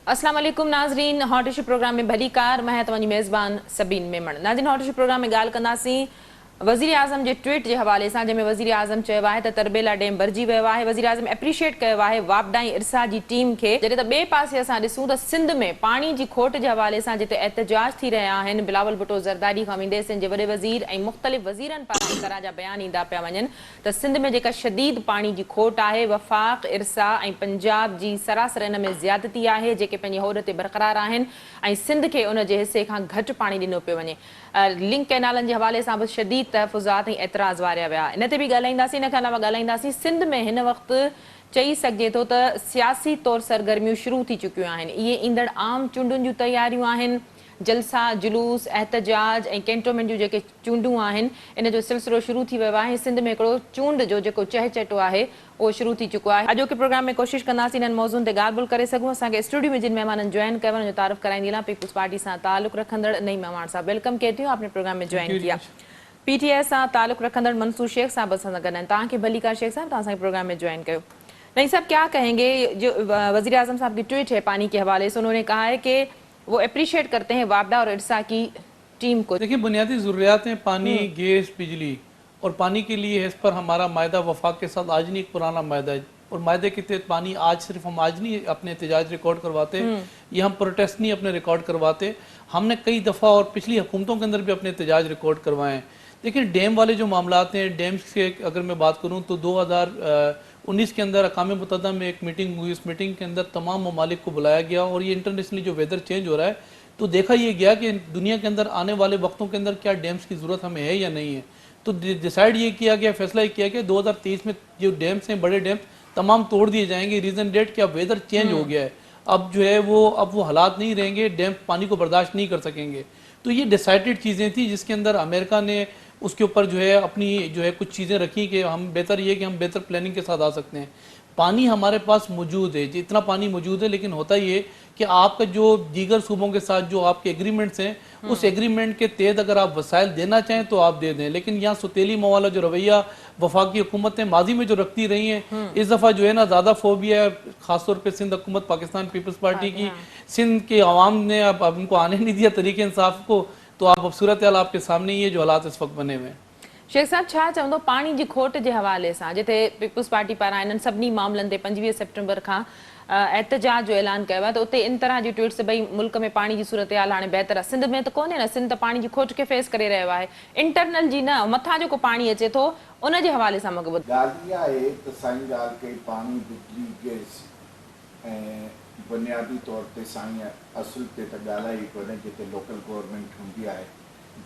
अस्सलाम वालेकुम नाज़रीन, हॉट इशू प्रोग्राम में भली कार मैं तव्हांजी मेज़बान सबीन मेमण। नाज़रीन, हॉट इशू प्रोग्राम में ॻाल्हि कंदासीं वज़ीर आज़म जे ट्वीट के हवाले से, जैमें वज़ीर आज़म चयो आहे त तरबेला डैम भरिजी वियो आहे। वज़ीर आज़म एप्रिशिएट किया है वापडाई इरसा की टीम के। जॾहिं त ॿिए पासे असां ॾिसूं त सिंध में पानी की खोट के हवाले से जिते एहतजाज थी रहा आहिनि, बिलावल भुट्टो ज़रदारी खां वेंदे सिंध जे वॾे वज़ीर ऐं मुख़्तलिफ़ वज़ीरनि पारां इस तरह जा बयान ईंदा पिया वञनि त सिंध में जेका शदीद पानी की खोट है, वफ़ाक़ इरसा ऐं पंजाब की सरासर इन में ज़्यादती है, जेके पंहिंजी होड़ ते बरक़रार आहिनि ऐं सिंध के उन जे हिस्से खां घटि पानी ॾिनो पियो वञे। लिंक कैनालनि के हवाले से बि शदीद तहफ़ुज़ात ऐं एतिराज़ वारिया विया। इन ते बि ॻाल्हाईंदासीं। इन खां अलावा ॻाल्हाईंदासीं सिंध में हिन वक़्तु चई सघिजे थो त सियासी तौर सरगर्मियूं शुरू थी चुकियूं आहिनि। इहे ईंदड़ आम चूंडुनि जूं तयारियूं आहिनि। जलसा, जुलूस, एहतजाज ऐं कैंटोनमेंट जूं जेके चूंडूं आहिनि, इन जो सिलसिलो शुरू थी वियो आहे। सिंध में हिकिड़ो चूंड जो जेको चहचटो आहे उहो शुरू थी चुको आहे। अॼोके प्रोग्राम में कोशिशि कंदासीं इन्हनि मौज़ूअनि ते ॻाल्हि ॿोल करे सघूं। असांखे स्टूडियो में जिन मेहमाननि जॉइन कयो उनजो तारुफ़ कराईंदी हलां। पीपल्स पार्टी से ताल्लुक़ रखंदड़ नई मेहमान साहब, वेलकम कहती हूँ, आपने प्रोग्राम में ज्वाइन किया। पीटीएस से ताल्लुक़ रखंदड़ मंसूर शेख साहब असां सां गॾु आहिनि। तव्हांखे भलीकार शेख साहब, तव्हां असांजे प्रोग्राम में ज्वाइन कयो। नहीं साहब, क्या कहेंगे? जो वज़ीर आज़म साहब की ट्वीट है पानी के हवाले से, उन्होंने कहा है कि वो अप्रिशिएट करते हैं वापडा और इरसा की टीम को। देखिए, बुनियादी ज़रूरियात हैं पानी, गैस, बिजली, और पानी के लिए इस पर हमारा मायदा वफाक के साथ आज नहीं एक पुराना मायदा है, और मायदे के तहत पानी आज सिर्फ हम आज नहीं अपने एहतजाज रिकॉर्ड करवाते, ये हम प्रोटेस्ट नहीं अपने रिकॉर्ड करवाते, हमने कई दफ़ा और पिछली हुकूमतों के अंदर भी अपने एहतजाज रिकॉर्ड करवाए हैं। देखिए, डैम वाले जो मामलात हैं, डैम्स के अगर मैं बात करूँ तो 2019 के अंदर अक़वाम मुत्तहिदा में एक मीटिंग हुई। इस मीटिंग के अंदर तमाम ममालिक को बुलाया गया, और ये इंटरनेशनली जो वेदर चेंज हो रहा है तो देखा ये गया कि दुनिया के अंदर आने वाले वक्तों के अंदर क्या डैम्स की ज़रूरत हमें है या नहीं है। तो डिसाइड ये किया गया, फैसला ये किया गया 2023 में जो डैम्स हैं, बड़े डैम्स तमाम तोड़ दिए जाएंगे। रीज़न डेट क्या, वेदर चेंज हो गया है, अब जो है वो हालात नहीं रहेंगे, डैम पानी को बर्दाश्त नहीं कर सकेंगे। तो ये डिसाइडेड चीज़ें थी, जिसके अंदर अमेरिका ने उसके ऊपर जो है अपनी जो है कुछ चीज़ें रखी कि हम बेहतर ये कि हम बेहतर प्लानिंग के साथ आ सकते हैं। पानी हमारे पास मौजूद है, इतना पानी मौजूद है, लेकिन होता ये कि आपका जो दीगर सूबों के साथ जो आपके एग्रीमेंट्स हैं, उस एग्रीमेंट के तहत अगर आप वसाइल देना चाहें तो आप दे दें, लेकिन यहाँ सुतेली मवाला जो रवैया वफाकी हुकूमतें माजी में जो रखती रही हैं, इस दफ़ा जो है ना ज़्यादा फोबिया है, ख़ासतौर पर सिंध हुकूमत पाकिस्तान पीपल्स पार्टी की। सिंध के अवाम ने अब उनको आने नहीं दिया तरीके इंसाफ को, तो आप अब सूरत हाल आपके सामने ही है जो हालात इस वक्त बने हुए हैं। शेख साहब, छा चवंदो पानी की खोट के हवाले से, जिते पीपल्स पार्टी पारां इन्हनि सभिनी मामलनि ते 25 सितंबर खां एहतजाज जो ऐलान किया है, तो उते इन तरह की ट्वीट्स भई मुल्क में पानी की सूरत हाल हाँ बेहतर है। सिंध में तो कोन्हे न, सिंध पानी की खोट के फेस करे रहियो आहे, इंटरनल जी न, मथा जो पानी अचे थो उन जे हवाले से मूंखे ॿुधायो। ॻाल्हि इहा आहे त साईं ॻाल्हि कई पानी, बिजली, गैस ऐं बुनियादी तौर ते साईं असुल ते त ॻाल्हाई कोन्हे, जिते लोकल गवर्नमेंट हूंदी आहे,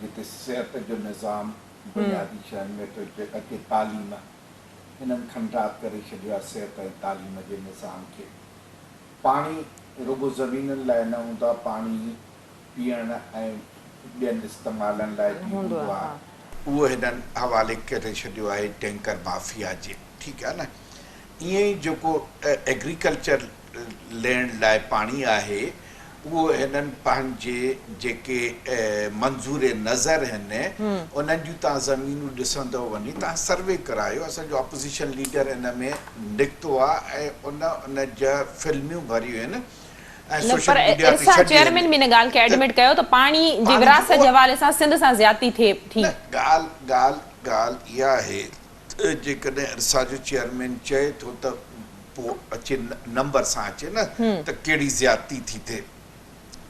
जिते सिहत जो निज़ाम बुनियादी शयुनि में थो अचे, तालीम, हिननि खंडात करे छॾियो आहे सिहत ऐं तालीम जे निज़ाम खे। पाणी रुगो ज़मीनुनि लाइ न हूंदो आहे, पाणी पीअण ऐं ॿियनि इस्तेमालनि लाइ बि हूंदो आहे, उहो हिननि हवाले करे छॾियो आहे टैंकर माफ़िया जे। ठीकु आहे न, ईअं ई जेको एग्रीकल्चर लैंड लाइ पाणी आहे, उहो हिननि पंहिंजे जेके मंज़ूर नज़र आहिनि उन्हनि जूं तव्हां ज़मीनूं ॾिसंदव वञी, तव्हां सर्वे करायो। असांजो अपोज़िशन लीडर इन में निकितो आहे ऐं उन जा फिल्मियूं भरियूं आहिनि ऐं सोशल मीडिया ते छॾियूं। चेयरमैन बि इन ॻाल्हि खे एडमिट कयो त पाणी जी विरासत जे हवाले सां सिंध सां ज़्यादती थिए थी। ॻाल्हि इहा आहे जेकॾहिं असांजो चेयरमैन चए थो त पोइ अचे नंबर सां अचे न त कहिड़ी ज़्यादती थी थिए।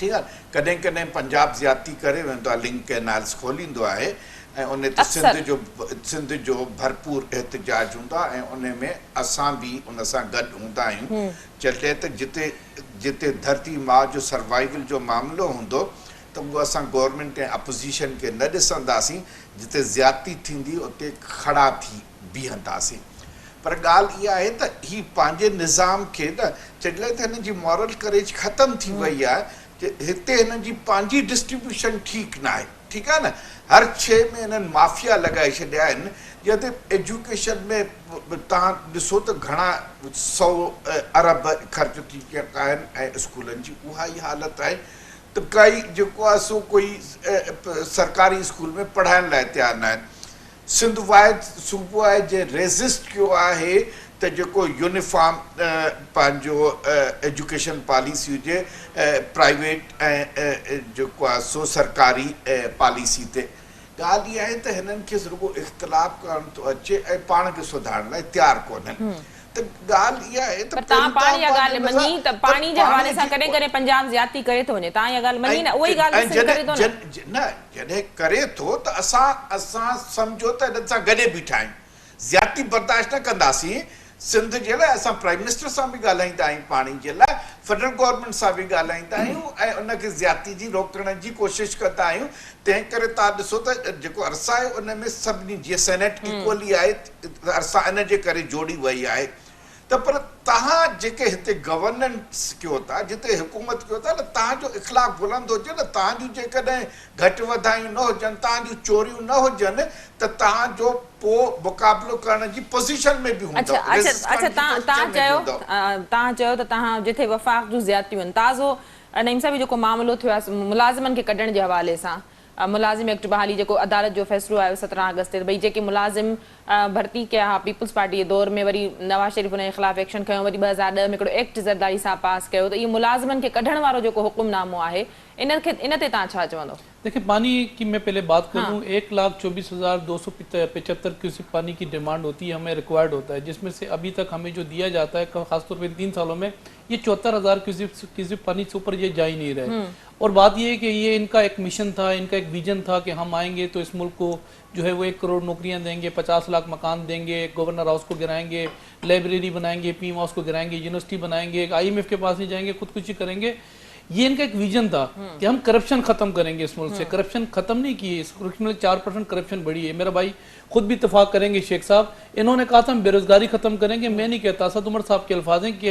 ठीकु आहे, कॾहिं कॾहिं पंजाब ज़्यादती करे वेंदो आहे, लिंक कैनाल्स खोलींदो आहे ऐं उन ते सिंध जो भरपूर एहतजाज हूंदो आहे ऐं उन में असां बि उन सां गॾु हूंदा आहियूं। चए त जिते धरती माउ जो सर्वाइवल जो मामिलो हूंदो त उहो असां गवर्नमेंट ऐं अपोज़िशन खे न ॾिसंदासीं, जिते ज़्यादती थींदी उते खड़ा थी बीहंदासीं। पर ॻाल्हि इहा आहे त हीअ पंहिंजे निज़ाम खे न जॾहिं त हिन जी मॉरल करेज ख़तमु थी वई आहे, हिते हिननि जी पंहिंजी डिस्ट्रीब्यूशन ठीकु न आहे। ठीकु आहे न, हर शइ में हिननि माफ़िया लॻाए छॾिया आहिनि। जिते एजुकेशन में तव्हां ॾिसो त घणा 100 अरब ख़र्च थी चुका आहिनि ऐं स्कूलनि जी उहा ई हालत आहे त काई जेको आहे सो कोई सरकारी स्कूल में पढ़ाइण लाइ तयारु न आहिनि। सिंध वाहिद सूबो आहे जे रेज़िस्ट कयो आहे त जेको यूनिफॉर्म पंहिंजो एजुकेशन पॉलिसी हुजे प्राइवेट ऐं जेको आहे सो सरकारी पॉलिसी ते ॻाल्हि इहा आहे त हिननि खे रुॻो इख़्तिलाफ़ करणु थो अचे ऐं पाण खे सुधारण लाइ तयारु कोन्हनि त ॻाल्हि इहा आहे त तव्हां पाण इहा ॻाल्हि मञी त पाणी जे हवाले सां कॾहिं कॾहिं पंजाब ज़्यादती करे थो वञे, तव्हां इहा ॻाल्हि मञी न, उहा ई ॻाल्हि करे थो न जॾहिं करे थो त असां सम्झो त हिननि सां गॾे बीठा आहियूं, ज़्यादती बर्दाश्त न कंदासीं। सिंध जे लाइ असां प्राइम मिनिस्टर सां बि ॻाल्हाईंदा आहियूं, पाणी जे लाइ फेडरल गवर्नमेंट सां बि ॻाल्हाईंदा आहियूं ऐं उनखे ज़्यादती जी रोकण जी कोशिशि कंदा आहियूं। तंहिं करे तव्हां ॾिसो त जेको अरसा आहे उन में सभिनी जीअं सेनेट इक्वली आहे, अरसा इन जे करे जोड़ी वई आहे। त पर तव्हां जेके हिते गवर्नेंस कयो था, जिते हुकूमत कयो था न, तव्हांजो इख़्लाक़ बुलंद हुजे न, तव्हांजूं जेकॾहिं घटि वधायूं न हुजनि, तव्हांजूं चोरियूं न हुजनि, त तव्हांजो पोइ मुक़ाबिलो करण जी पोज़ीशन में बि हूंदो। तव्हां चयो त तव्हां जिथे वफ़ाक़ जूं ज़्यादतियूं आहिनि, ताज़ो नईम साहब जेको मामिलो थियो आहे मुलाज़िमनि खे कढण जे हवाले सां, मुलाज़िम एक्ट बहाली जेको अदालत जो फ़ैसिलो आयो 17 अगस्त ते, भई जेके मुलाज़िम भर्ती कया हुआ पीपल्स पार्टी जे दौर में, वरी नवाज़ शरीफ़ उन जे ख़िलाफ़ एक्शन खयों, वरी 2010 में हिकिड़ो एक्ट ज़रदारी सां पास कयो, त इहो मुलाज़िमनि खे कढण वारो जेको हुकुमनामो आहे इन ते तव्हां छा चवंदो? देखिए, पानी की मैं पहले बात करूं, 1,24,275 क्यूसिक पानी की डिमांड होती है, हमें रिक्वायर्ड होता है, जिसमें से अभी तक हमें जो दिया जाता है खासतौर पर 3 सालों में ये 74,000 क्यूसिक पानी से ऊपर ये जा ही नहीं रहे। और बात ये है कि ये इनका एक मिशन था, इनका एक विजन था कि हम आएंगे तो इस मुल्क को जो है वो 1 करोड़ नौकरियां देंगे, 50 लाख मकान देंगे, गवर्नर हाउस को गिराएंगे, लाइब्रेरी बनाएंगे, पीएम हाउस को गिराएंगे, यूनिवर्सिटी बनाएंगे, IMF के पास नहीं जाएंगे, खुदकुशी करेंगे। ये इनका एक विजन था कि हम करप्शन खत्म करेंगे इस मुल्क से। करप्शन खत्म नहीं की, इस मुल्क में 4% करप्शन बढ़ी है। मेरा भाई खुद भी इत्तेफाक करेंगे शेख साहब, इन्होंने कहा था हम बेरोजगारी खत्म करेंगे, मैं नहीं कहता, असद उमर साहब के अल्फाज हैं कि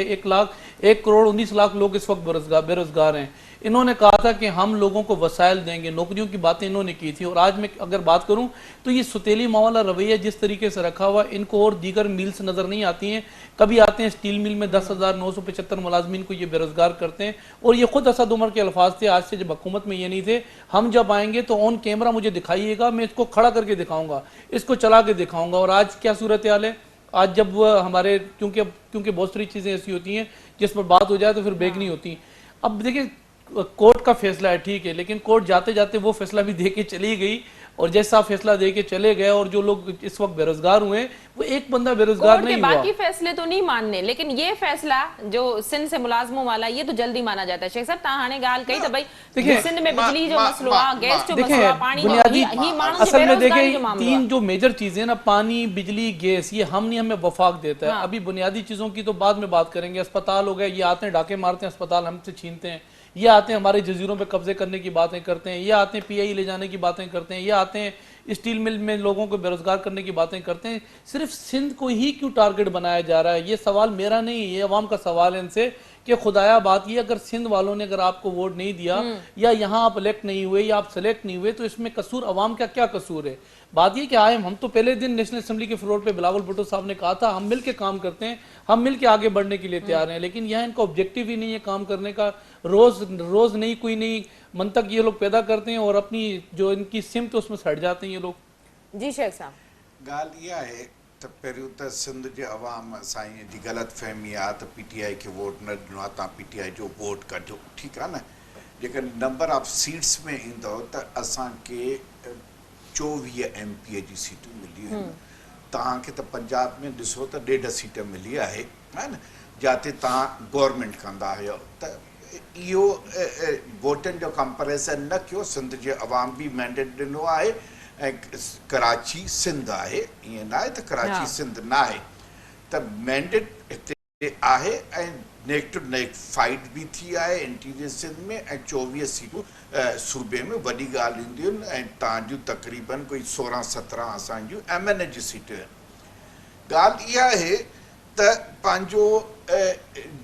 1 करोड़ 19 लाख लोग इस वक्त बेरोजगार हैं। इन्होंने कहा था कि हम लोगों को वसाइल देंगे, नौकरियों की बातें इन्होंने की थी। और आज मैं अगर बात करूं तो ये सुतेली मावाला रवैया जिस तरीके से रखा हुआ, इनको और दीगर मिल्स नजर नहीं आती हैं। कभी आते हैं स्टील मिल में 10,975 मुलाजमीन को ये बेरोजगार करते हैं। और ये खुद असद उमर के अल्फाज थे, आज से जब हुकूमत में ये नहीं थे, हम जब आएंगे तो ऑन कैमरा मुझे दिखाइएगा, मैं इसको खड़ा करके दिखाऊंगा, इसको चला के दिखाऊंगा। और आज क्या सूरत हाल है, आज जब हमारे क्योंकि बहुत सारी चीजें ऐसी होती हैं जिस पर बात हो जाए तो फिर बेग नहीं होती। अब देखिए, कोर्ट का फैसला है, ठीक है, लेकिन कोर्ट जाते जाते वो फैसला भी दे के चली गई, और जैसा फैसला दे के चले गए, और जो लोग इस वक्त बेरोजगार हुए वो एक बंदा बेरोजगार नहीं हुआ। बाकी फैसले तो नहीं मानने, लेकिन ये फैसला जो सिंध से मुलाजमों वाला, ये तो जल्दी माना जाता है। शेख साहब तव्हां हाणे ॻाल्हि कई त भई सिंध में बिजली जो मसलो आहे, गैस जो मसलो आहे, पानी जो, असल में देखिए 3 जो मेजर चीजें ना, पानी, बिजली, गैस, ये हमें वफाक देता है। अभी बुनियादी चीजों की तो बाद में बात करेंगे। अस्पताल हो गए, ये आते हैं डाके मारते हैं, अस्पताल हमसे छीनते हैं, ये आते हैं हमारे जजीरों पे कब्जे करने की बातें करते हैं, ये आते हैं PI ले जाने की बातें करते हैं, ये आते हैं स्टील मिल में लोगों को बेरोजगार करने की बातें करते हैं। सिर्फ सिंध को ही क्यों टारगेट बनाया जा रहा है? ये सवाल मेरा नहीं, ये अवाम का सवाल है इनसे कि खुदाया बात ये, अगर सिंध वालों ने अगर आपको वोट नहीं दिया, या यहाँ आप इलेक्ट नहीं हुए, या आप सेलेक्ट नहीं हुए, तो इसमें कसूर अवाम का क्या कसूर है? बात ये कि आए हम तो पहले दिन नेशनल असेंबली के फ्लोर पे बिलावल भुट्टो साहब ने कहा था हम मिल के काम करते हैं, हम मिल के आगे बढ़ने के लिए तैयार हैं, लेकिन यहाँ इनका ऑब्जेक्टिव ही नहीं है काम करने का। रोज नहीं कोई नई मंतक ये लोग पैदा करते हैं, और अपनी जो इनकी सिमत उसमें सड़ जाते हैं ये लोग। जी शेख साहब, ॻाल्हि इहा आहे त पहिरियों त सिंध जे अवाम साईं जी ग़लति फहमी आहे त PTI खे वोट न ॾिनो आहे, तव्हां PTI जो वोट कढो, ठीकु आहे न। जेकॾहिं नंबर ऑफ सीट्स में ईंदो त असांखे 24 MP जी सीटूं मिलियूं आहिनि। तव्हांखे त पंजाब में ॾिसो त 1.5 सीट मिली आहे न, जिते तव्हां गवर्नमेंट कंदा आहियो। त इहो वोटनि जो कंपेरिज़न न कयो। सिंध जे अवाम बि मैंडेट ॾिनो आहे, ऐं कराची सिंध आहे, ईअं न आहे त कराची सिंध न आहे। त मैंडेट हिते आहे, ऐं नेक टू नेक फाइट भी थी आहे इंटीरियर सिंध में, ऐं 24 सीटूं सूबे में वॾी ॻाल्हि ईंदियूं आहिनि। ऐं तव्हांजूं तक़रीबन कोई 16-17 असांजूं MNA जी सीटूं आहिनि। ॻाल्हि इहा आहे त पंहिंजो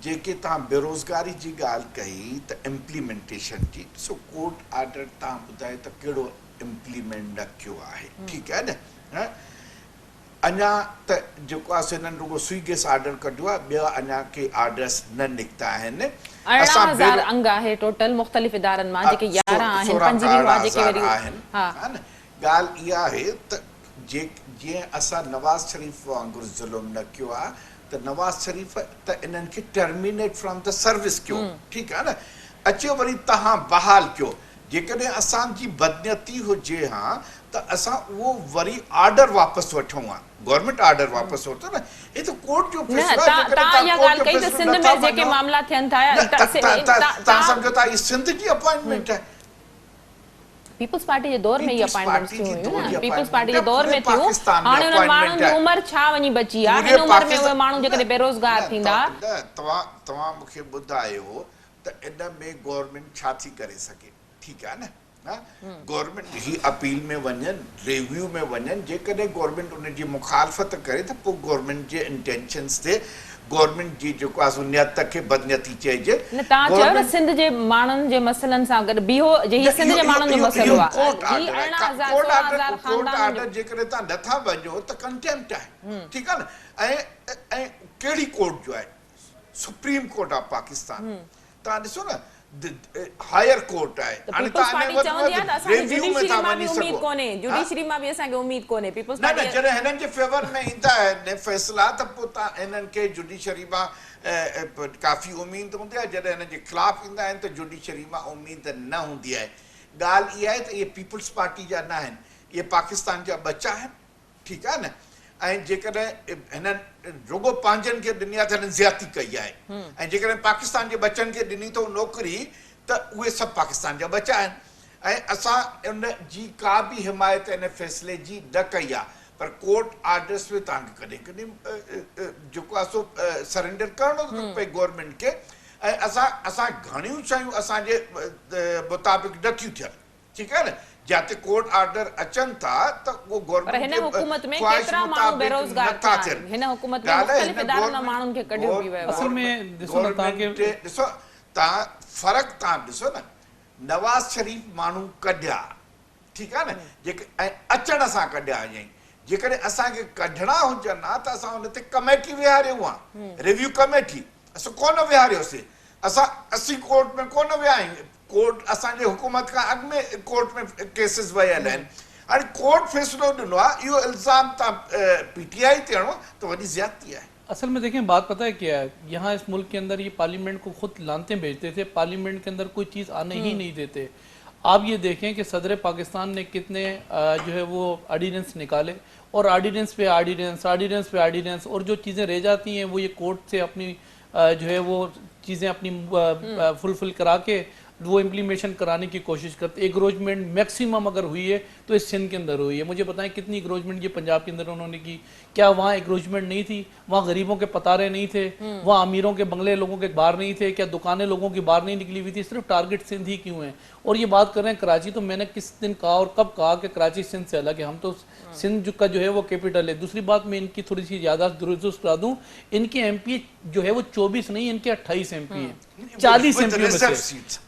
जेके तव्हां बेरोज़गारी जी ॻाल्हि कई त इम्प्लीमेंटेशन जी, ॾिसो कोर्ट ऑर्डर तव्हां ॿुधायो त कहिड़ो इम्प्लीमेंट न कयो आहे, ठीकु आहे न। अञा त जेको आहे हिननि रुॻो सुई गैस ऑर्डर कढियो आहे, ॿिया अञा के ऑर्डर्स न निकिता आहिनि। 18,000 अंग आहे टोटल मुख़्तलिफ़ इदारनि मां, जेके 11 आहिनि, 5 बि हुआ जेके वरी आहिनि। ॻाल्हि इहा आहे त जीअं असां नवाज़ शरीफ़ वांगुरु ज़ुल्म न कयो आहे, त नवाज़ शरीफ़ त इन्हनि खे टर्मिनेट फ्रॉम द सर्विस कयो, ठीकु आहे न, अचो वरी तव्हां बहाल कयो। जेकॾहिं असांजी बदनियती हुजे हा त असां उहो वरी ऑर्डर वापसि वठूं हा, गवर्नमेंट ऑर्डर वापसि वठो न। हे त कोर्ट जो फैसलो आहे। तव्हां इहा ॻाल्हि कई त सिंध में जेके मामला थियनि था, तव्हां सम्झो था इहा सिंध जी अपॉइंटमेंट आहे। पीपल्स पार्टी जे दौर में ई अपॉइंटमेंट्स थियूं हुयूं, पीपल्स पार्टी जे दौर में थियूं। हाणे उन्हनि माण्हुनि जी उमिरि छा वञी बची आहे, इन उमिरि में उहे माण्हू जेकॾहिं बेरोज़गार थींदा। तव्हां मूंखे ॿुधायो त इन में गवर्नमेंट छा थी करे सघे, ठीकु आहे न। गवर्नमेंट ही अपील में वञनि, रिव्यू में वञनि, जेकॾहिं गवर्नमेंट उनजी मुखालफ़त करे त पोइ गवर्नमेंट जे इंटेंशन्स ते गवर्नमेंट जी जेको आहे नियत खे बदनियती चइजे। न तव्हां चयो न सिंध जे माण्हुनि जे मसइलनि सां गॾु बीहो, जे सिंध जे माण्हुनि जो मसइलो आहे, कोर्ट ऑर्डर जेकॾहिं तव्हां नथा वञो त कंटेम्प्ट आहे, ठीकु आहे न। ऐं कहिड़ी कोर्ट जो आहे? Supreme court of Pakistan. तव्हां ॾिसो न, हायर कोर्ट आहे। हाणे जुडिशरी मां बि असांखे उमीद कोन्हे, पीपल्स न न, जॾहिं हिननि जे फेवर में ईंदा आहिनि फ़ैसिला त पोइ तव्हां हिननि खे जुडिशरी मां काफ़ी उमीद हूंदी आहे, जॾहिं हिननि जे ख़िलाफ़ ईंदा आहिनि त जुडिशरी मां उमीद न हूंदी आहे। ॻाल्हि इहा आहे त इहे पीपल्स पार्टी जा न आहिनि, इहे पाकिस्तान जा बच्चा आहिनि, ठीकु आहे न। ऐं जेकॾहिं हिननि रुगो पंहिंजनि खे ॾिनी आहे त हिननि ज़्यादती कई आहे, ऐं जेकॾहिं पाकिस्तान जे बच्चनि खे ॾिनी अथऊं नौकिरी त उहे सभु पाकिस्तान जा बच्चा आहिनि। ऐं असां उन जी का बि हिमायत इन फ़ैसिले जी न कई आहे, पर कोर्ट ऑर्डर्स में तव्हांखे कॾहिं कॾहिं जेको आहे सो सरेंडर करिणो थो पए गवर्नमेंट खे। ऐं असां घणियूं शयूं असांजे मुताबिक़ नथियूं थियनि, ठीकु आहे न। जिते कोर्ट ऑर्डर अचनि था त उहो गवर्नमेंट हिन हुकूमत में केतिरा माण्हू बेरोज़गार थियनि, हिन हुकूमत में मुख़्तलिफ़ इदारनि मां माण्हुनि खे कढियो बि वियो आहे। असल में ॾिसो न ॾिसो तव्हां फ़र्क़ु तव्हां ॾिसो न, नवाज़ शरीफ़ माण्हू कढिया, ठीकु आहे न, जेके ऐं अचण सां कढिया हुयईं। जेकॾहिं असांखे कढणा हुजनि हा त असां हुन ते कमेटी विहारियूं हा, रिव्यू कमेटी। असां कोन विहारियोसीं, असां 80 कोर्ट में कोन विया आहियूं। कोर्ट असांजे हुकूमत खां अॻु में कोर्ट में केसिस वियल आहिनि। हाणे कोर्ट फ़ैसिलो ॾिनो आहे, इहो इल्ज़ाम तव्हां पीटीआई ते हणो त वॾी ज़्यादती आहे। असल में देखें बात पता है क्या है, यहाँ इस मुल्क के अंदर ये पार्लियामेंट को खुद लानतें भेजते थे, पार्लियामेंट के अंदर कोई चीज़ आने ही नहीं देते। आप ये देखें कि सदर पाकिस्तान ने कितने जो है वो ऑर्डिनेंस निकाले, और ऑर्डिनेंस पे ऑर्डिनेंस, और जो चीज़ें रह जाती हैं वो ये कोर्ट से अपनी जो है वो चीज़ें अपनी फुलफिल करा के वो इम्प्लीमेशन कराने की कोशिश करते। एग्रोचमेंट मैक्सिमम अगर हुई है तो इस सिंध के अंदर हुई है। मुझे बताएं कितनी एग्रोचमेंट ये पंजाब के अंदर उन्होंने की? क्या वहाँ एग्रोचमेंट नहीं थी? वहाँ गरीबों के पतारे नहीं थे? वहाँ अमीरों के बंगले लोगों के बाहर नहीं थे? क्या दुकानें लोगों की बाहर नहीं निकली हुई थी? सिर्फ टारगेट सिंध ही क्यों है? और ये बात कर रहे हैं कराची, तो मैंने किस दिन कहा और कब कहा कि कराची सिंध से अलग है? हम तो सिंध का जो है वो कैपिटल है। दूसरी बात मैं इनकी थोड़ी सी याददाश्त दुरुस्त करा दूं, इनके एमपी जो है वो 24 नहीं, इनके 28 एमपी हैं। 40 एमपी में से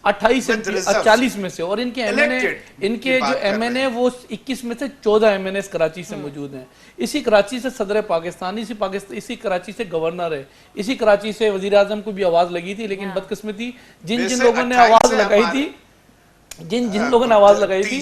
28 एमपी 40 में से, और इनके जो एमएनए वो 21 में से 14 एमएनए कराची से मौजूद हैं। इसी कराची से सदर पाकिस्तान, इसी कराची से गवर्नर है, इसी कराची से वजीर आजम को भी आवाज लगी थी। लेकिन बदकिस्मती जिन लोगों ने आवाज लगाई थी, जिन लोगों ने आवाज लगाई थी,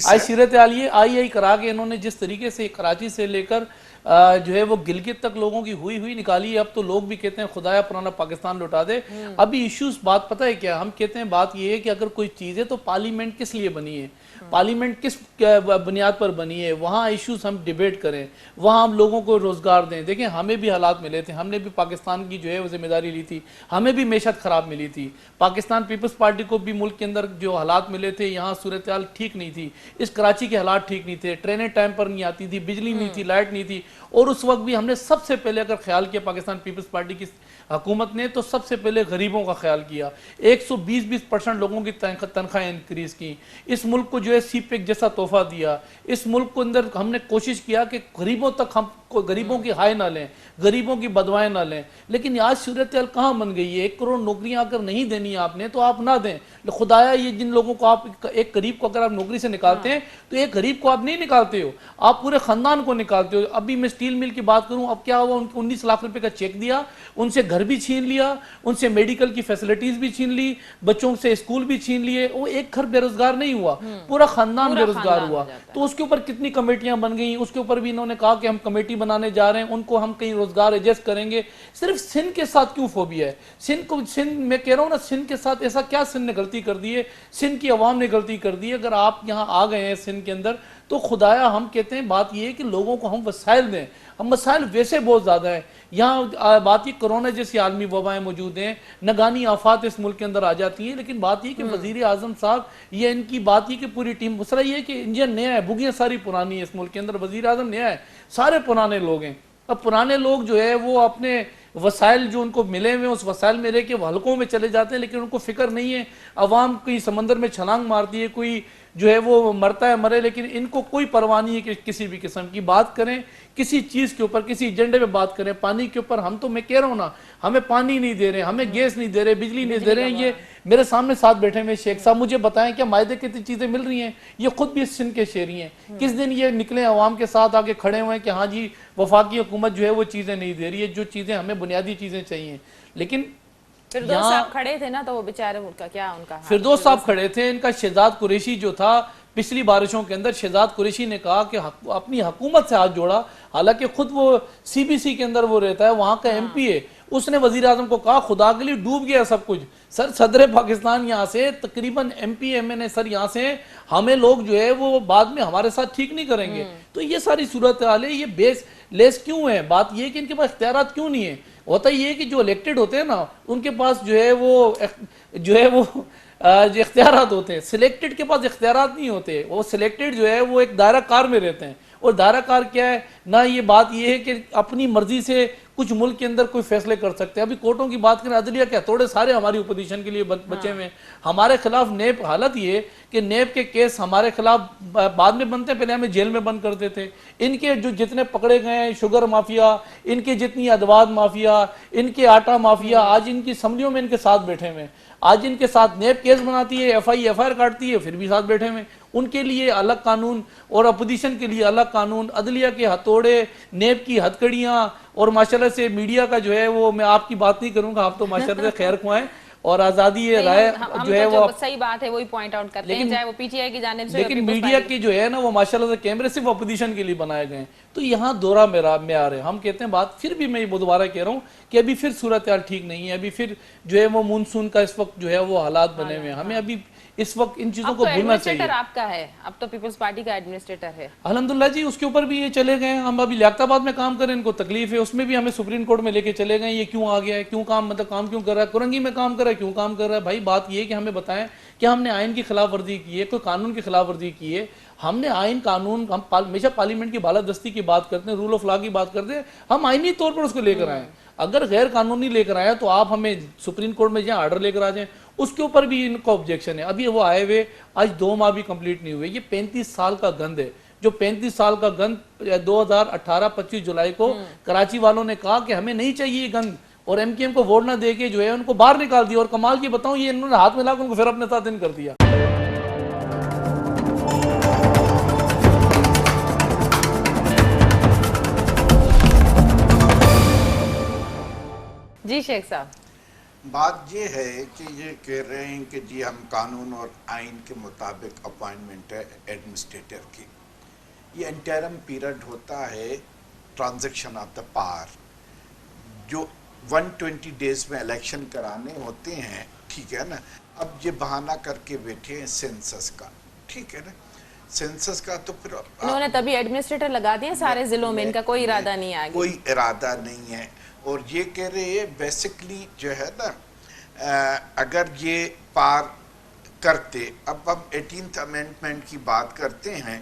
आई सीरत आई करा के इन्होंने जिस तरीके से कराची से लेकर जो है वो गिलगित तक लोगों की हुई निकाली है। अब तो लोग भी कहते हैं खुदाया पुराना पाकिस्तान लौटा दे। अभी इश्यूज बात पता है क्या, हम कहते हैं बात ये है कि अगर कोई चीज़ है तो पार्लियामेंट किस लिए बनी है, पार्लियामेंट किस बुनियाद पर बनी है, वहाँ इश्यूज हम डिबेट करें, वहाँ हम लोगों को रोज़गार दें। देखें हमें भी हालात मिले थे, हमने भी पाकिस्तान की जो है वो जिम्मेदारी ली थी, हमें भी मेशत ख़राब मिली थी। पाकिस्तान पीपल्स पार्टी को भी मुल्क के अंदर जो हालात मिले थे, यहाँ सूरत हाल ठीक नहीं थी, इस कराची के हालात ठीक नहीं थे, ट्रेनें टाइम पर नहीं आती थी, बिजली नहीं थी, लाइट नहीं थी। और उस वक्त भी हमने सबसे पहले अगर ख्याल किया पाकिस्तान पीपल्स पार्टी की हुकूमत ने, तो सबसे पहले गरीबों का ख्याल किया। 120% लोगों की तनख्वाहें इंक्रीज की, इस मुल्क को जो है सीपेक जैसा तोहफा दिया। इस मुल्क को अंदर हमने कोशिश किया कि गरीबों तक हम गरीबों की हाय ना लें, गरीबों की बदवाएं ना लें। लेकिन आज सूरत हाल कहाँ बन गई है? 1 करोड़ नौकरियां अगर नहीं देनी है आपने तो आप ना दें। खुदाया ये जिन लोगों को आप एक गरीब को अगर आप नौकरी से निकालते हैं तो एक गरीब को आप नहीं निकालते हो, आप पूरे खानदान को निकालते हो। अभी मैं स्टील मिल की बात करूं, अब क्या हुआ, उनको 19 लाख रुपए का चेक दिया, उनसे घर भी छीन लिया, उनसे मेडिकल की फैसिलिटीज भी छीन ली, बच्चों से स्कूल भी छीन लिए। वो एक घर बेरोजगार नहीं हुआ, پورا خاندان پورا بے روزگار خاندان ہوا. ہو جاتا ہے. تو اس کے اوپر کتنی کمیٹیاں بن گئیں, اس کے اوپر بھی انہوں نے کہا کہ ہم کمیٹی بنانے جا رہے ہیں, ان کو ہم کہیں روزگار ایڈجسٹ کریں گے. صرف سندھ کے ساتھ کیوں فوبیا ہے؟ سندھ میں کہہ رہا ہوں نا, سندھ کے ساتھ ایسا کیا سندھ نے غلطی کر دی ہے؟ سندھ کی عوام نے غلطی کر دی ہے. اگر آپ یہاں آ گئے ہیں سندھ کے اندر تو خدایا ہم کہتے ہیں بات یہ ہے کہ لوگوں کو ہم وسائل دیں. ہم وسائل ویسے بہت زیادہ ہیں یہاں. بات یہ کرونا جیسی عالمی وبائیں موجود ہیں, نگانی آفات اس ملک کے اندر آ جاتی ہیں, لیکن بات یہ کہ وزیر اعظم صاحب یہ ان کی بات یہ کہ پوری ٹیم مسئلہ یہ ہے کہ انجن نیا ہے, بگیاں ساری پرانی ہیں اس ملک کے اندر, وزیر اعظم نیا ہے, سارے پرانے لوگ ہیں. اب پرانے لوگ جو ہے وہ اپنے وسائل جو ان کو ملے ہوئے اس وسائل میں رہ کے وہ حلقوں میں چلے جاتے ہیں, لیکن ان کو فکر نہیں ہے. عوام کوئی سمندر میں چھلانگ مارتی ہے, کوئی جو ہے وہ مرتا ہے مرے, لیکن ان کو کوئی پرواہ نہیں ہے کہ کسی بھی قسم کی بات کریں, کسی چیز کے اوپر, کسی ایجنڈے پہ بات کریں. پانی کے اوپر ہم تو میں کہہ رہا ہوں نا, ہمیں پانی نہیں دے رہے, ہمیں گیس نہیں دے رہے, بجلی نہیں دے رہے ہیں. یہ میرے سامنے ساتھ بیٹھے ہوئے شیخ صاحب, مجھے بتائیں کیا معاہدے کتنی چیزیں مل رہی ہیں؟ یہ خود بھی اس سندھ کے شہری ہیں. کس دن یہ نکلے عوام کے ساتھ آگے کھڑے ہوئے ہیں کہ ہاں جی وفاقی حکومت جو ہے وہ چیزیں نہیں دے رہی ہے, جو چیزیں ہمیں بنیادی چیزیں چاہیے. لیکن فردوس صاحب کھڑے تھے نا, تو وہ بیچارے ان کا کیا, ان کا فردوس صاحب کھڑے تھے, ان کا شہزاد قریشی جو تھا پچھلی بارشوں کے اندر, شہزاد قریشی نے کہا کہ اپنی حکومت سے ہاتھ جوڑا, حالانکہ خود وہ سی بی سی کے اندر وہ رہتا ہے, وہاں کا ایم پی ہے. اس نے وزیر اعظم کو کہا خدا کے لیے ڈوب گیا سب کچھ. سر صدر پاکستان یہاں سے تقریباً ایم پی ایم این اے سر یہاں سے, ہمیں لوگ جو ہے وہ بعد میں ہمارے ساتھ ٹھیک نہیں کریں گے. تو یہ ساری صورتحال ہے. یہ بیس لیس کیوں ہے؟ بات یہ کہ ان کے پاس اختیارات کیوں نہیں ہے. ہوتا یہ ہے کہ جو الیکٹڈ ہوتے ہیں نا ان کے پاس جو ہے وہ جو اختیارات ہوتے ہیں, سلیکٹڈ کے پاس اختیارات نہیں ہوتے. وہ سلیکٹڈ جو ہے وہ ایک دائرہ کار میں رہتے ہیں, اور دائرہ کار کیا ہے نہ, یہ بات یہ ہے کہ اپنی مرضی سے کچھ ملک کے اندر کوئی فیصلے کر سکتے ہیں. ابھی کورٹوں کی بات کریں, عدلیہ کیا توڑے سارے ہماری اپوزیشن کے لیے بچے ہوئے ہیں. ہمارے خلاف نیب, حالت یہ کہ نیب کے کیس ہمارے خلاف بعد میں بنتے ہیں, پہلے ہمیں جیل میں بند کرتے تھے. ان کے جو جتنے پکڑے گئے ہیں شوگر مافیا, ان کے جتنی ادوات مافیا, ان کے آٹا مافیا, آج ان کی اسمبلیوں میں ان کے ساتھ بیٹھے ہوئے ہیں. آج ان کے ساتھ نیب کیس بناتی ہے, ایف آئی آر کاٹتی ہے, پھر بھی ساتھ بیٹھے ہوئے. ان کے لیے الگ قانون اور اپوزیشن کے لیے الگ قانون, عدلیہ کے ہتھوڑے, نیب کی ہتھکڑیاں. اور ماشاءاللہ سے میڈیا کا جو ہے وہ, میں آپ کی بات نہیں کروں گا, آپ تو ماشاءاللہ سے خیر خواہیں, اور آزادی رائے جو ہے وہ صحیح بات ہے, وہی پوائنٹ آؤٹ کرتے ہیں, چاہے وہ پی ٹی آئی کی جانب سے. لیکن میڈیا کی جو ہے نا وہ ماشاءاللہ سے کیمرے صرف اپوزیشن کے لیے بنائے گئے ہیں. تو یہاں دورہ میں آ رہے ہیں. ہم کہتے ہیں بات, پھر بھی میں یہ دوبارہ کہہ رہا ہوں کہ ابھی پھر صورتحال ٹھیک نہیں ہے. ابھی پھر جو ہے وہ مونسون کا اس وقت جو ہے وہ حالات بنے ہوئے ہیں. ہمیں ابھی اس وقت ان چیزوں کو بھولنا چاہیے. ایڈمنسٹریٹر آپ کا ہے, اب تو پیپلز پارٹی کا ایڈمنسٹریٹر ہے الحمدللہ جی, اس کے اوپر بھی یہ چلے گئے ہیں. ہم ابھی لیاقت آباد میں کام کریں, ان کو تکلیف ہے, اس میں بھی ہمیں سپریم کورٹ میں لے کے چلے گئے. یہ کیوں آ گیا ہے, کیوں کام کیوں کر رہا ہے, کرنگی میں کام کر رہا ہے, کیوں کام کر رہا ہے. بھائی بات یہ ہے کہ ہمیں بتائیں کہ ہم نے آئین کی خلاف ورزی کی ہے, کوئی قانون کی خلاف ورزی کی ہے. ہم نے آئین قانون, ہم ہمیشہ پارلیمنٹ کی بالادستی کی بات کرتے ہیں, رول آف لا کی بات کرتے ہیں, ہم آئینی طور پر اس کو لے کر آئیں. اگر غیر قانونی لے کر آئے تو آپ ہمیں سپریم کورٹ میں جائیں, آرڈر لے کر آ جائیں. اس کے اوپر بھی ان کو آبجیکشن ہے. ابھی وہ آئے ہوئے آج 2 ماہ بھی کمپلیٹ نہیں ہوئے. یہ 35 سال کا گند ہے, جو 35 سال کا گند 2018 25 جولائی کو کراچی والوں نے کہا کہ ہمیں نہیں چاہیے یہ گند, اور ایم کیو ایم کو ووٹ نہ دے کے جو ہے ان کو باہر نکال دیا. اور کمال کی بتاؤں, یہ انہوں نے ہاتھ ملا کے ان کو پھر اپنے ساتھ ان کر دیا. جی شیخ صاحب, بات یہ ہے کہ یہ کہہ رہے ہیں کہ جی ہم قانون اور آئین کے مطابق اپوائنٹمنٹ ہے ایڈمنسٹریٹر کی. یہ انٹرم پیریڈ ہوتا ہے ٹرانزیکشن آف دا پاور, جو 120 ڈیز میں الیکشن کرانے ہوتے ہیں, ٹھیک ہے نا. اب یہ بہانہ کر کے بیٹھے ہیں سینسس کا, ٹھیک ہے نا. سینسس کا تو پھر انہوں نے تبھی ایڈمنسٹریٹر لگا دیا سارے ضلعوں میں, ان کا کوئی ارادہ نہیں آگے, کوئی ارادہ نہیں ہے. اور یہ کہہ رہے ہیں بیسکلی جو ہے نا, اگر یہ پار کرتے, اب ہم 18th امینڈمنٹ کی بات کرتے ہیں.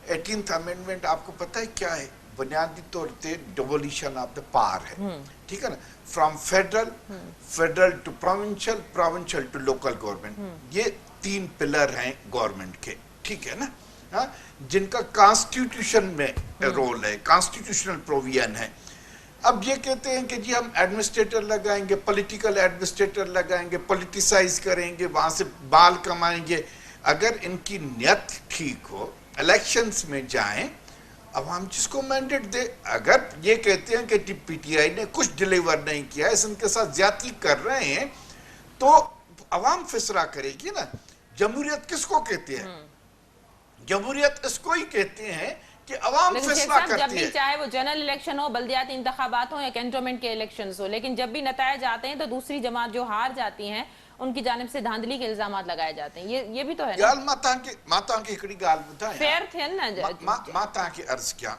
18th امینڈمنٹ آپ کو پتہ ہے کیا ہے؟ بنیادی طور پہ ڈیولیشن آف دا پار ہے, ٹھیک ہے نا. From federal to provincial, provincial to local government. یہ 3 پلر ہیں گورنمنٹ کے, ٹھیک ہے نا, جن کا کانسٹیٹیوشن میں رول ہے, کانسٹیٹیوشنل پروویژن ہے. اب یہ کہتے ہیں کہ جی ہم ایڈمنسٹریٹر لگائیں گے, پولیٹیکل ایڈمنسٹریٹر لگائیں گے, پولیٹیسائز کریں گے, وہاں سے بال کمائیں گے. اگر ان کی نیت ٹھیک ہو, الیکشنز میں جائیں, عوام جس کو مینڈیٹ دے. اگر یہ کہتے ہیں کہ پی ٹی آئی نے کچھ ڈیلیور نہیں کیا, اس ان کے ساتھ زیادتی کر رہے ہیں, تو عوام فیصلہ کرے گی نا. جمہوریت کس کو کہتے ہیں؟ जमहूरियत इसको ही कहते हैं कि अवाम लेकिन शेख फैसला साहब, जब करती भी है। चाहे वो जनरल इलेक्शन हो, बल्दियाती इंतखाबात हो या कैंटोनमेंट के इलेक्शन हो, लेकिन जब भी नतायज आते हैं तो दूसरी जमात जो हार जाती हैं उनकी जानिब से धांधली के इल्जामात लगाए जाते हैं। ये भी तो है ना। ॻाल्हि मां तव्हांखे हिकिड़ी ॻाल्हि ॿुधायां, फेयर थियनि ना मां तव्हांखे अर्ज़ु कयां,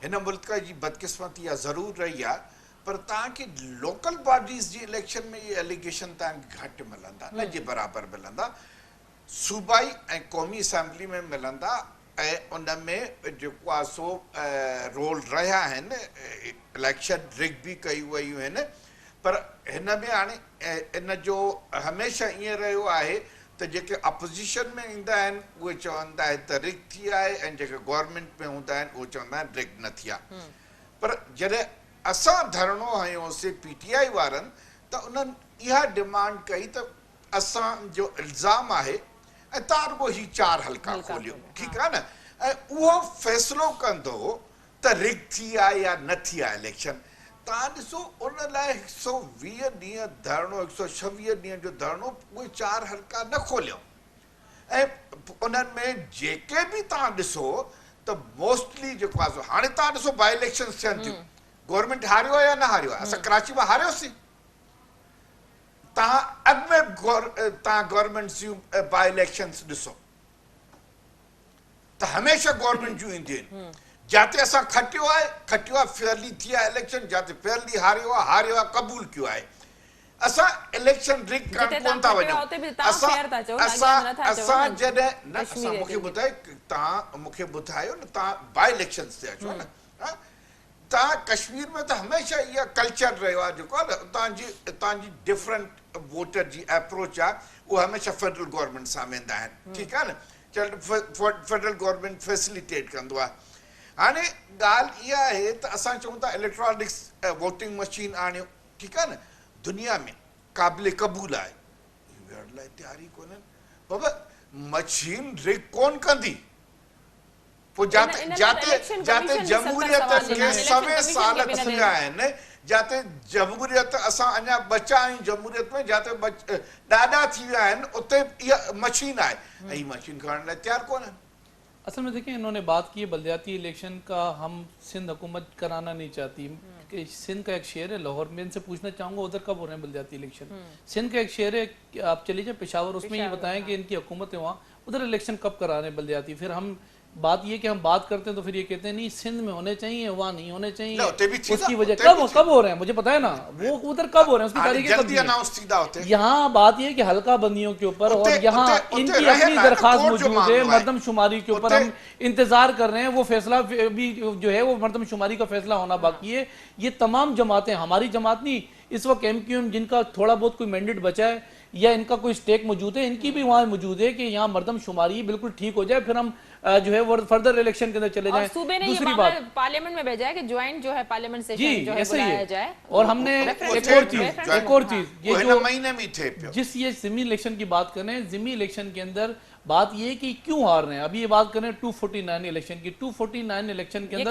हिन मुल्क जी बदकिस्मती इहा ज़रूर रही आहे, पर तव्हांखे लोकल बॉडीज़ जी इलेक्शन में इहे एलिगेशन तव्हांखे घटि मिलंदा, न जे बराबरि मिलंदा। सूबाई ऐं क़ौमी असैम्बली में मिलंदा ऐं उन में जेको आहे सो रोल रहिया आहिनि, इलेक्शन रिग बि कयूं वयूं आहिनि, पर हिन में हाणे इन जो हमेशह ईअं रहियो आहे त जेके अपोज़िशन में ईंदा आहिनि उहे चवंदा आहिनि त रिग थी आहे, ऐं जेके गवर्नमेंट में हूंदा आहिनि उहे चवंदा आहिनि रिग न थी आहे। पर जॾहिं असां धरणो हयोसीं PTI वारनि त उन्हनि इहा डिमांड कई त असांजो इल्ज़ाम आहे ऐं तव्हां रुॻो ही 4 हल्का खोलियो, ठीकु आहे न, ऐं उहो फ़ैसिलो कंदो त रिग थी आहे या न थी आहे इलेक्शन। तव्हां ॾिसो उन लाइ 120 ॾींहं धरणो, 126 ॾींहं जो धरणो, उहे 4 हल्का न खोलियो। ऐं उन्हनि में जेके बि तव्हां ॾिसो त मोस्टली जेको आहे हाणे तव्हां ॾिसो बाई इलेक्शन थियनि थियूं, गवर्नमेंट हारियो आहे या न हारियो आहे? असां कराची में हारियोसीं। तव्हां अॻु में तव्हां गवर्नमेंट जूं बाई इलेक्शन्स ॾिसो त हमेशह गवर्नमेंट जूं ईंदियूं आहिनि। जिते असां खटियो आहे फेयरली थी आहे इलेक्शन, जिते फेयरली हारियो आहे क़बूल कयो आहे। असां इलेक्शन रिग करण कोन था वञूं। असां जॾहिं न असां मूंखे ॿुधाए, तव्हां मूंखे ॿुधायो न, तव्हां बाई इलेक्शन्स ते अचो न, तव्हां कश्मीर में त हमेशह इहा कल्चर रहियो आहे जेको आहे न, तव्हांजी डिफरेंट वोटर जी अप्रोच आहे, उहा हमेशह फेडरल गवर्नमेंट सां वेंदा आहिनि, ठीकु आहे न, फेडरल गवर्नमेंट फैसिलिटेट कंदो आहे। हाणे ॻाल्हि इहा आहे त असां चऊं था इलेक्ट्रॉनिक्स वोटिंग मशीन आणियो, ठीकु आहे न, दुनिया में क़ाबिल क़बूल आहे, वेहण लाइ तयारी कोन्हनि। बाबा मशीन रिग कोन कंदी। पोइ जाते जमहूरियत खे 100 साल थी विया आहिनि, जाते जमहूरियत असां अञा बचा आहियूं जमहूरियत में, जाते ॾाढा थी विया आहिनि, उते इहा मशीन आहे ऐं हीअ मशीन खणण लाइ तयारु कोन्हनि। असल में देखिए, इन्होंने बात की है बल्दियाती इलेक्शन का, हम सिंध हुकूमत कराना नहीं चाहती कि सिंध का एक शहर है लाहौर में, इनसे पूछना चाहूँगा उधर कब हो रहे हैं बल्दियाती इलेक्शन? सिंध का एक शहर है, आप चले जाए पेशावर, उसमें ये बताएं कि इनकी हुकूमत है वहाँ, उधर इलेक्शन कब करा रहे हैं बल्दियाती। फिर हम बात ये कि हम बात करते हैं तो फिर ये कहते हैं नहीं सिंध में होने चाहिए, वहाँ नहीं होने चाहिए, उसकी वजह कब हो रहे हैं मुझे पता है ना, वो उधर कब हो रहे हैं, उसकी तारीखें कब है। यहाँ बात ये कि हल्का बंदियों के ऊपर, और यहाँ इनकी अपनी दरखास्त मौजूद है मर्दमशुमारी के ऊपर, हम इंतजार कर रहे हैं, वो फैसला भी जो है वो मर्दमशुमारी का फैसला होना बाकी है। ये तमाम जमातें, हमारी जमात नहीं, इस वक्त MQM जिनका थोड़ा बहुत कोई मैंडेट बचा है या इनका कोई स्टेक मौजूद है, इनकी भी वहाँ मौजूद है कि यहाँ मर्दमशुमारी बिल्कुल ठीक हो जाए, फिर हम जो है वो फर्दर इलेक्शन के अंदर चले जाएं। सूबे ने दूसरी बात पार्लियामेंट में भेजा है कि ज्वाइंट जो है पार्लियामेंट सेशन जो है बुलाया जाए। और हमने एक और चीज ये जो महीने में थे, जिस ये जिमी इलेक्शन की बात कर रहे हैं, जिमी इलेक्शन के अंदर बात ये कि क्यों हार रहे हैं। अभी ये बात कर रहे हैं 249 इलेक्शन की, 249 इलेक्शन के अंदर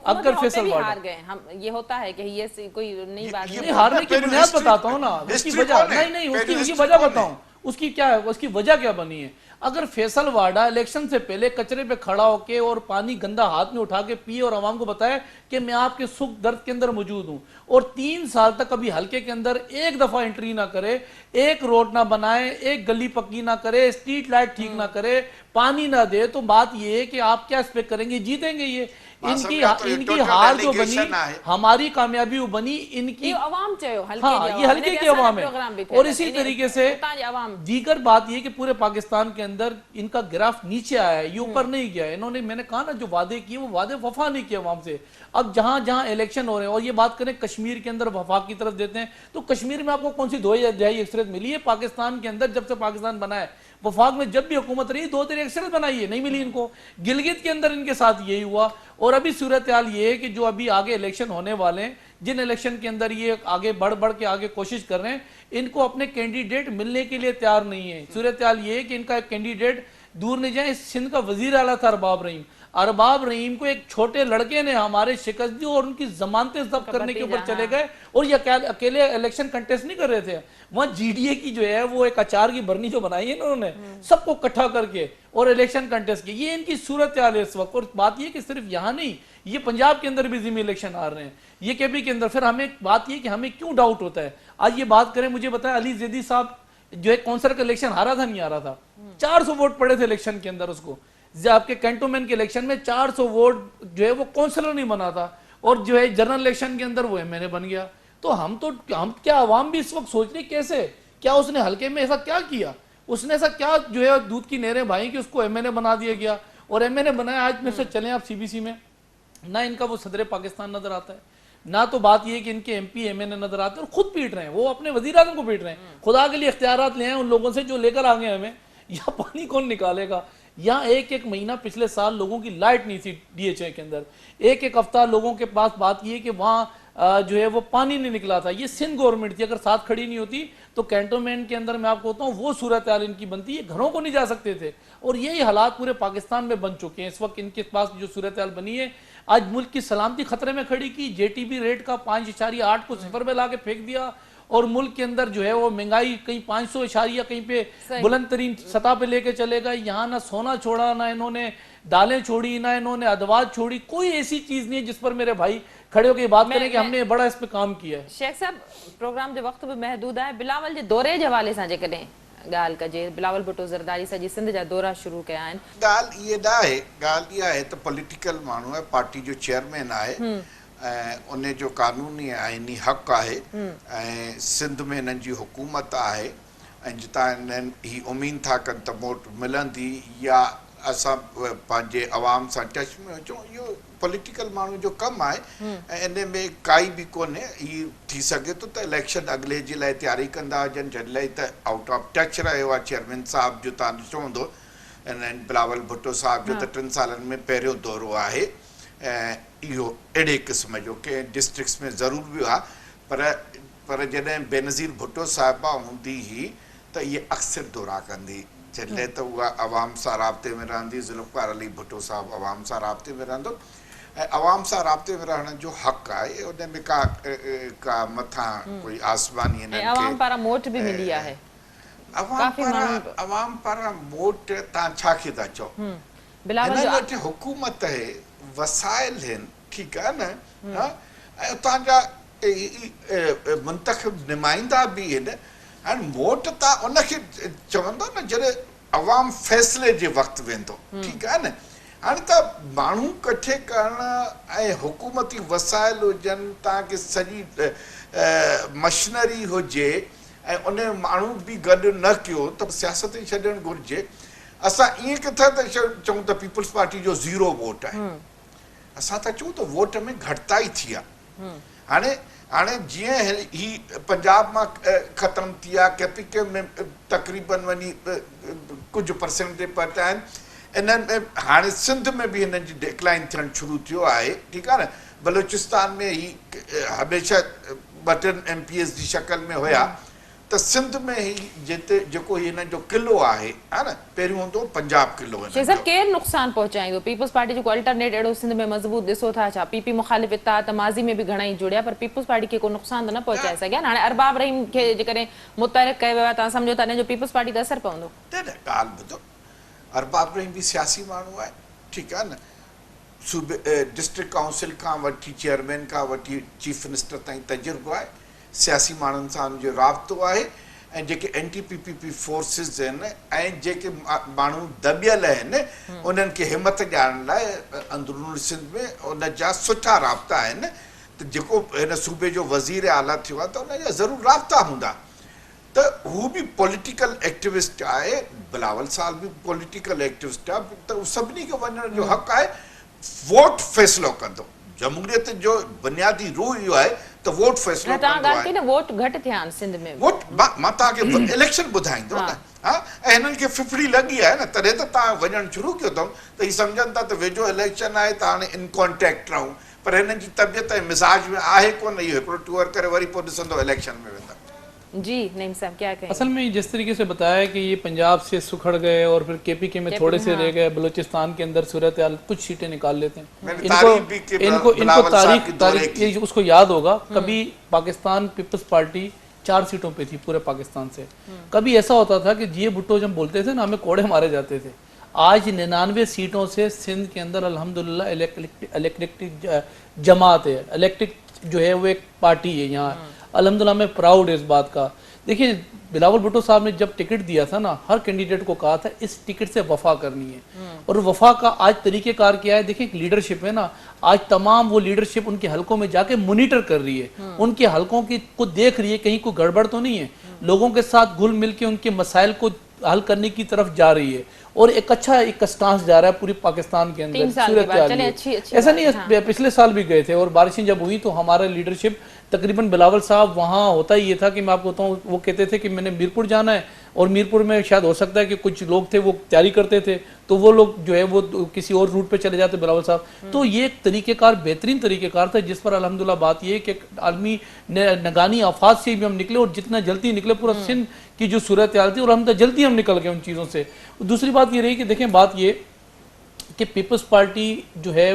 अगर फैसल हार गए हम, ये होता है कि ये कोई नई बात नहीं, हारने की बुनियाद बताता हूँ ना, उसकी वजह नहीं उसकी वजह बताऊं, उसकी क्या है, उसकी वजह क्या बनी है। अगर फैसल वाडा इलेक्शन से पहले कचरे पे खड़ा होके और पानी गंदा हाथ में उठा के पिए और आवाम को बताए कि मैं आपके सुख दर्द के अंदर मौजूद हूं, और 3 साल तक कभी हल्के के अंदर एक दफा एंट्री ना करे, एक रोड ना बनाए, एक गली पक्की ना करे, स्ट्रीट लाइट ठीक ना करे, पानी ना दे, तो बात ये है कि आप क्या एक्सपेक्ट करेंगे, जीतेंगे ये। इनकी हार जो बनी, हमारी कामयाबी वो बनी इनकी अवाम हाँ, ये हल्के की अवाम है। और इसी तरीके से दीगर बात ये कि पूरे पाकिस्तान के अंदर इनका ग्राफ नीचे आया है, ये ऊपर नहीं गया है। इन्होंने, मैंने कहा ना, जो वादे किए वो वादे वफा नहीं किए अवाम से। अब जहां जहां इलेक्शन हो रहे हैं, और ये बात करें कश्मीर के अंदर वफाक की तरफ देते हैं, तो कश्मीर में आपको कौन सी 2 अक्सरियत मिली है? पाकिस्तान के अंदर जब से पाकिस्तान बना है, वफाक में जब भी हुकूमत रही 2-3 अक्सरियत बनाई है, नहीं मिली इनको। गिलगित के अंदर इनके साथ यही हुआ। और अभी सूरत हाल ये है कि जो अभी आगे इलेक्शन होने वाले हैं, जिन इलेक्शन के अंदर ये आगे बढ़ के आगे कोशिश कर रहे हैं, इनको अपने कैंडिडेट मिलने के लिए तैयार नहीं है। सूरत हाल ये है कि इनका कैंडिडेट दूर नहीं जाए, सिंध का वजीर आला था अरबाब रहीम, अरबाब रहीम को एक छोटे लड़के ने हमारे शिकस्त दी और उनकी जमानतें जब्त करने के ऊपर चले गए, और ये अकेले इलेक्शन कंटेस्ट नहीं कर रहे थे। वहाँ जीडीए की जो है वो एक अचार की बरनी जो बनाई है ना उन्होंने, सबको इकट्ठा करके और इलेक्शन कंटेस्ट की। ये इनकी सूरत हाल है इस वक्त। और बात ये कि सिर्फ यहाँ नहीं, ये पंजाब के अंदर भी जिमी इलेक्शन आ रहे हैं, ये केपी के अंदर। फिर हमें बात ये कि हमें क्यों डाउट होता है, आज ये बात करें, मुझे बताया अली जैदी साहब जो है कौंसलर का इलेक्शन हारा था, नहीं हारा था, 400 वोट पड़े थे इलेक्शन के अंदर उसको। आपके कैंटोनमेंट के इलेक्शन में 400 वोट जो है वो काउंसलर नहीं बना था, और जो है जनरल इलेक्शन के अंदर वो एमएनए बन गया। तो हम क्या आवाम भी इस वक्त सोच रही कैसे, क्या उसने हल्के में ऐसा क्या किया, उसने ऐसा क्या जो है दूध की नहरें भाई कि उसको एमएनए बना दिया गया। और एमएनए बनाया, आज में से चले आप सीबीसी में, ना इनका वो सदर पाकिस्तान नजर आता है, ना तो बात ये कि इनके एमपी एमएनए नजर आते हैं, और खुद पीट रहे हैं, वो अपने वजीर आज़म को पीट रहे हैं। खुदा के लिए इख्तियारात ले आए उन लोगों से जो लेकर आ गए हमें, या पानी कौन निकालेगा। यहाँ एक महीना पिछले साल लोगों की लाइट नहीं थी डीएचए के अंदर, एक हफ्ता लोगों के पास बात ये कि वहाँ जो है वो पानी नहीं निकला था। ये सिंध गवर्नमेंट थी, अगर साथ खड़ी नहीं होती तो कैंटोनमेंट के अंदर मैं आपको बताऊँ वो सूरत हाल इनकी बनती, ये घरों को नहीं जा सकते थे। और यही हालात पूरे पाकिस्तान में बन चुके हैं इस वक्त। इनके पास जो सूरत हाल बनी है, आज मुल्क की सलामती खतरे में खड़ी की, जेटीबी रेट का 5.8 को सिफर में ला के फेंक दिया, और मुल्क के अंदर जो है वो महंगाई कहीं 500 इशारिया कहीं पे बुलंद तरीन सतह पे लेके चले गए। यहाँ ना सोना छोड़ा, ना इन्होंने दालें छोड़ी, ना इन्होंने अदवात छोड़ी, कोई ऐसी चीज नहीं है जिस पर मेरे भाई खड़े होकर बात करें कि हमने बड़ा इस पे काम किया है। शेख साहब, प्रोग्राम जो वक्त भी महदूद है, बिलावल जे दौरे जे हवाले सां जेकॾहिं ॻाल्हि कजे, बिलावल भुट्टो ज़रदारी सॼी सिंध जा दौरा शुरू कया आहिनि। ॻाल्हि इहा न आहे, ॻाल्हि इहा आहे त पॉलिटिकल माण्हू आहे, पार्टी जो चेयरमैन आहे, ऐं उन जो कानूनी आइनी हक़ आहे, ऐं सिंध में हिननि जी हुकूमत आहे, ऐं जितां हिननि ही उमीद था कनि त वोट मिलंदी या असां पंहिंजे आवाम सां टच में अचूं, इहो पॉलिटिकल माण्हू जो कमु आहे। ऐं इन में काई बि कोन्हे, ही थी सघे थो त इलेक्शन अॻिले जे लाइ तयारी कंदा हुजनि, जंहिं लाइ त आउट ऑफ टच रहियो आहे चेयरमैन साहिब जो, तव्हां ॾिसो हूंदो हिन बिलावल भुट्टो साहिब जो त 3 सालनि में पहिरियों दौरो आहे, ऐं इहो अहिड़े क़िस्म जो कंहिं डिस्ट्रिक्ट्स में ज़रूर बि आहे, पर जॾहिं बेनज़ीर भुट्टो साहिबा हूंदी हुई त इहे अक्सर दौरा कंदी, जॾहिं त उहा आवाम सां राब्ते में रहंदी। ज़ुल्फ़िकार अली भुट्टो साहिबु आवाम सां राब्ते में रहंदो, ऐं आवाम सां राब्ते में रहण जो हक़ आहे, उन में का मथां कोई आसमानी हिननि खे आवाम पारां मोट बि मिली आहे। आवाम पारां वोट तव्हां छा खे था चओ, बिलावल हिननि वटि हुकूमत आहे, वसाइल आहिनि, ठीकु आहे न, ऐं उतां जा मुंतखब नुमाइंदा बि आहिनि। हाणे वोट तव्हां उनखे चवंदो न जॾहिं अवाम फ़ैसिले जे वक़्तु वेंदो, ठीकु आहे न। हाणे त माण्हू कठे करण ऐं हुकूमती वसाइल हुजनि, तव्हांखे सॼी मशीनरी हुजे, ऐं उन माण्हू बि गॾु न कयो त सियासत ई छॾणु घुरिजे। असां ईअं किथे त चऊं त पीपल्स पार्टी जो 0 वोट आहे, असां था चऊं त वोट में घटिताई थी आहे। हाणे जीअं ही पंजाब मां ख़तमु थी आहे, केपीके में तक़रीबन वञी कुझु परसेंटेज पहुता आहिनि, इन्हनि में हाणे सिंध में बि हिननि जी डिक्लाइन थियणु शुरू थियो आहे, ठीकु आहे न। बलूचिस्तान में ही हमेशह 2 MPs जी शक्ल में हुया, त सिंध में ही जिते जेको हिननि जो किलो आहे न, पहिरियों हूंदो पंजाब किलो। शेख साहब, केरु नुक़सान पहुचाईंदो? पीपल्स पार्टी जो अल्टरनेट अहिड़ो सिंध में मज़बूत ॾिसो था छा? पीपी मुखालिफ़ इत्तेहाद माज़ी में बि घणेई जुड़िया, पर पीपल्स पार्टी खे को नुक़सान त न पहुचाए सघिया। हाणे अरबाब रहीम खे जेकॾहिं मुतहरिक कयो वियो आहे, तव्हां सम्झो था हिन जो पीपल्स पार्टी ते असरु पवंदो? न ॻाल्हि ॿुधो, अरबाब रहीम बि सियासी माण्हू आहे, ठीकु आहे न। सूबे डिस्ट्रिक्ट काउंसिल खां वठी चेयरमैन खां वठी चीफ मिनिस्टर ताईं तजुर्बो आहे, सियासी माण्हुनि सां हुनजो राब्तो आहे, ऐं जेके NTPPP फोर्सिस आहिनि ऐं जेके माण्हू दॿियल आहिनि उन्हनि खे हिमत ॾियण लाइ अंदरूनी सिंध में उन जा सुठा राब्ता आहिनि। त जेको हिन सूबे जो वज़ीर आला थियो आहे त उन जा ज़रूरु राब्ता हूंदा, त हू बि पॉलिटिकल एक्टिविस्ट आहे, बिलावल साहब बि पॉलिटिकल एक्टिविस्ट आहे, त सभिनी खे वञण जो हक़ आहे। वोट फ़ैसिलो कंदो, जमहूरियत जो बुनियादी रूह इहो आहे त वोट फ़ैसिलो कंदो आहे। न वोट घटि थिया आहिनि सिंध में, वोट मां तव्हांखे इलेक्शन ॿुधाईंदो न, ऐं हिननि खे फिफड़ी लॻी आहे न, तॾहिं त तव्हां वञणु शुरू कयो अथऊं, त हीअ सम्झनि था त वेझो इलेक्शन आहे त हाणे इन कॉन्टेक्ट रहूं, पर हिननि जी तबियत ऐं मिज़ाज में आहे कोन, इहो हिकिड़ो टूर करे वरी पोइ ॾिसंदो इलेक्शन में वेंदा। जी नईम साहब क्या कहें? असल में जिस तरीके से बताया कि ये पंजाब से सुखड़ गए और फिर केपीके में थोड़े से रह गए, बलूचिस्तान के अंदर सूरत हाल कुछ सीटें निकाल लेते हैं। मैंने तारीफ भी कि बिलावल साहब की दौरे की। तारीख उसको याद होगा, कभी पाकिस्तान पीपल्स पार्टी 4 सीटों पे थी पूरे पाकिस्तान से। कभी ऐसा होता था कि जी भुट्टो जब बोलते थे ना हमें कोड़े मारे जाते थे। आज 99 सीटों से सिंध के अंदर अल्हम्दुलिल्लाह इलेक्ट्रिक जमात है, इलेक्ट्रिक जो है वो एक पार्टी है यहाँ। अल्हम्दुलिल्लाह मैं प्राउड है इस बात का। देखिए बिलावल भुट्टो साहब ने जब टिकट दिया था ना, हर कैंडिडेट को कहा था इस टिकट से वफा करनी है, और वफा का आज तरीकेकार क्या है। देखिए एक लीडरशिप है ना, आज तमाम वो लीडरशिप उनके हलकों में जाके मॉनिटर कर रही है, उनके हलकों की को देख रही है कहीं कोई गड़बड़ तो नहीं है, लोगों के साथ घुल मिल के उनके मसाइल को हल करने की तरफ जा रही है, और एक अच्छा एक स्टांस जा रहा है पूरी पाकिस्तान के अंदर। ऐसा नहीं है, पिछले साल भी गए थे और बारिशें जब हुई तो हमारा लीडरशिप तकरीबन बिलावल साहब वहाँ होता ही ये था कि मैं आपको बताऊँ, वो कहते थे कि मैंने मीरपुर जाना है, और मीरपुर में शायद हो सकता है कि कुछ लोग थे वो तैयारी करते थे, तो वो लोग जो है वो किसी और रूट पे चले जाते बिलावल साहब। तो ये एक तरीक़ेकार बेहतरीन तरीक़ेकार था जिस पर अल्हम्दुलिल्लाह बात ये है कि आलमी नगानी आफात से भी हम निकले, और जितना जल्दी निकले पूरा सिंध की जो सूरत हाल थी, और हम तो जल्दी हम निकल गए उन चीज़ों से। दूसरी बात ये रही कि देखें बात ये कि पीपल्स पार्टी जो है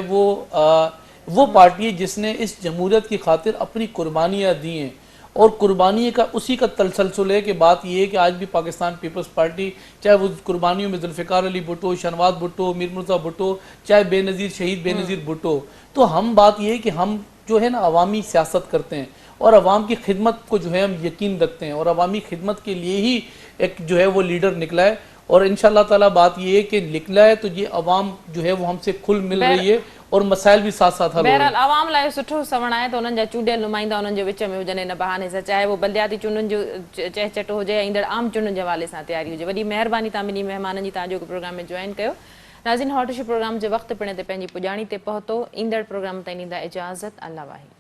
वो पार्टी है जिसने इस जमहूरियत की खातिर अपनी कुर्बानियाँ दी हैं, और कुर्बानी का उसी का तलसलसल है कि बात ये है कि आज भी पाकिस्तान पीपल्स पार्टी, चाहे वो कुर्बानियों में जुल्फ़िकार अली भुट्टो, शहनवाज भुट्टो, मीर मुर्तज़ा भुट्टो, चाहे बेनज़ीर शहीद बेनज़ीर भुट्टो, तो हम बात ये है कि हम जो है ना अवामी सियासत करते हैं और अवाम की खिदमत को जो है हम यकीन रखते हैं, और अवामी खिदमत के लिए ही एक जो है वो लीडर निकला है, और इंशाअल्लाह ताला बात ये है कि निकला है तो ये अवाम जो है वो हमसे खुल मिल रही है, और मसाइल भी साथ साथ हल हो रहे हैं। बहरहाल आवाम लाइ सुठो सवण आहे त उन्हनि जा चूंडियल नुमाइंदा उन्हनि जे विच में हुजनि इन बहाने सां, चाहे वो बलदियाती चूंडनि जो चहचट हुजे या ईंदड़ आम चूंडनि जे हवाले सां तयारी हुजे। वॾी महिरबानी तव्हां ॿिन्ही महिमाननि जी तव्हां जो प्रोग्राम में जॉइन कयो। नाज़रीन हॉट इशू प्रोग्राम जे वक़्तु पिण ते पंहिंजी पुॼाणी ते पहुतो। ईंदड़ प्रोग्राम ताईं ॾींदा इजाज़त। अल्लाह वाहिद।